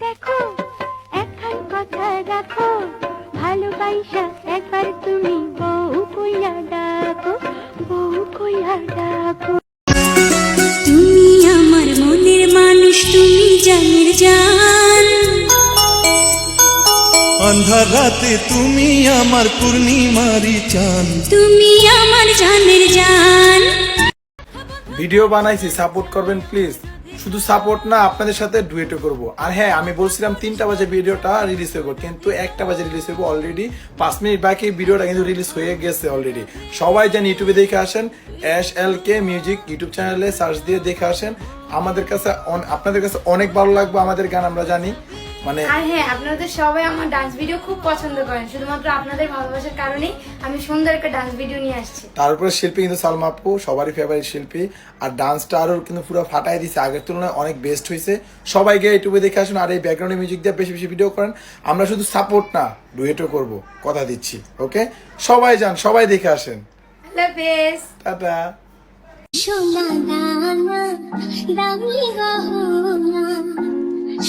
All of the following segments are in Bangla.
দেখো এখন কথা রাখো, ভালোবাসা একবার তুমি বউ কইয়া ডাকো, বউ কইয়া ডাকো। তুমি আমার মনের মানুষ, তুমি জানের জান, আন্ধার রাতে তুমি আমার পূর্ণিমারি চান, তুমি আমার জানের জান। ভিডিও বানাইছি, সাপোর্ট করবেন প্লিজ। শুধু সাপোর্ট না, আপনাদের সাথে ডুয়েটও করব। আর হ্যাঁ, আমি বলছিলাম 3টা বাজে ভিডিওটা রিলিজ করবো, কিন্তু 1টা বাজে রিলিজ করবো। অলরেডি 5 মিনিট বাকি ভিডিওটা কিন্তু রিলিজ হয়ে গেছে অলরেডি। সবাই যেন ইউটিউবে দেখে আসেন, SLK মিউজিক ইউটিউব চ্যানেলে সার্চ দিয়ে দেখে আসেন। আপনাদের কাছে অনেক ভালো লাগবে আমাদের গান, আমরা জানি। মানে আর হ্যাঁ, আপনাদের সবাই আমার ডান্স ভিডিও খুব পছন্দ করেন, শুধুমাত্র আপনাদের ভালোবাসার কারণেই আমি সুন্দর একটা ডান্স ভিডিও নিয়ে আসছি। তারপরে শিল্পী কিন্তু সালমা আপু সবারই ফেভারিট শিল্পী, আর ডান্সটা আরো কিন্তু পুরো ফাটাই দিছে, আগের তুলনায় অনেক বেস্ট হয়েছে। সবাই গিয়ে ইউটিউবে দেখে আসুন, আর এই ব্যাকগ্রাউন্ডে মিউজিক দিয়ে বেশি বেশি ভিডিও করেন। আমরা শুধু সাপোর্ট না, ডুয়েটও করব, কথা দিচ্ছি। ওকে, সবাই যান, সবাই দেখে আসেন। আল্লাহ হাফেজ, টাটা। সোনা দানা দামি গহনা,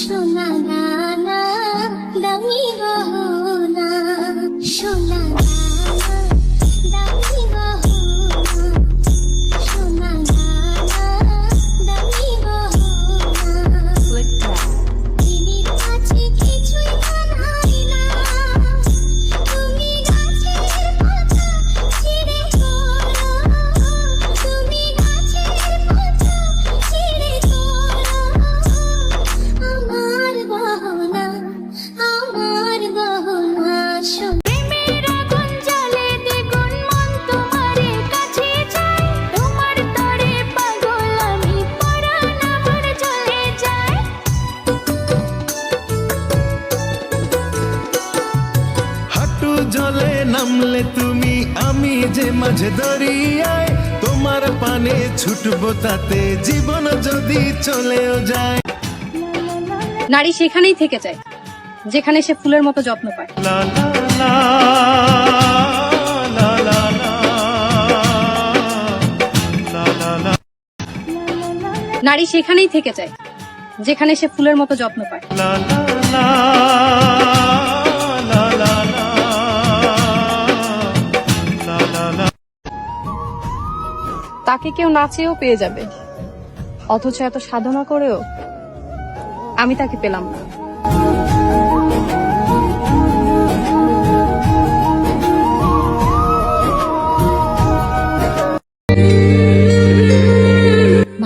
সোনা দানা দামি গহনা, সোনা দানা দামি গহনা, সোনা দানা দামি গহনা। দিনের কাছে কিছুই মানাই না, তুমি গাছের পাতা ছিঁড়ে পড়ো, তুমি গাছের পাতা ছিঁড়ে পড়ো। আমার গহনা, আমার গহনা, প্রেমের আগুন জ্বলে দ্বিগুণ, মন তোমারে কাছে চায়, তোমার তরে পাগল আমি, পরাণ আমার জ্বলে যায়। হাঁটু জলে নামলে তুমি, আমি যে মাঝে দরিয়ায়, তোমার পানে ছুটবো তাতে জীবন যদি চলেও যায়। নারী সেখানেই থেকে যায় যেখানে সে ফুলের মতো যত্ন পায়। লা লা লা, লা লা লা, লা লা লা, নারী সেখানেই থেকে যায় যেখানে সে ফুলের মতো যত্ন পায়। লা লা লা, লা লা লা, লা লা লা। তাকে কেউ না চেয়েও পেয়ে যাবে, অথচ এত সাধনা করেও আমি তাকে পেলাম না।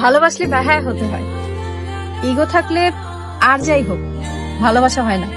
ভালোবাসলে বেহায়া হতে হয়, ইগো থাকলে আর যাই হোক ভালোবাসা হয় না।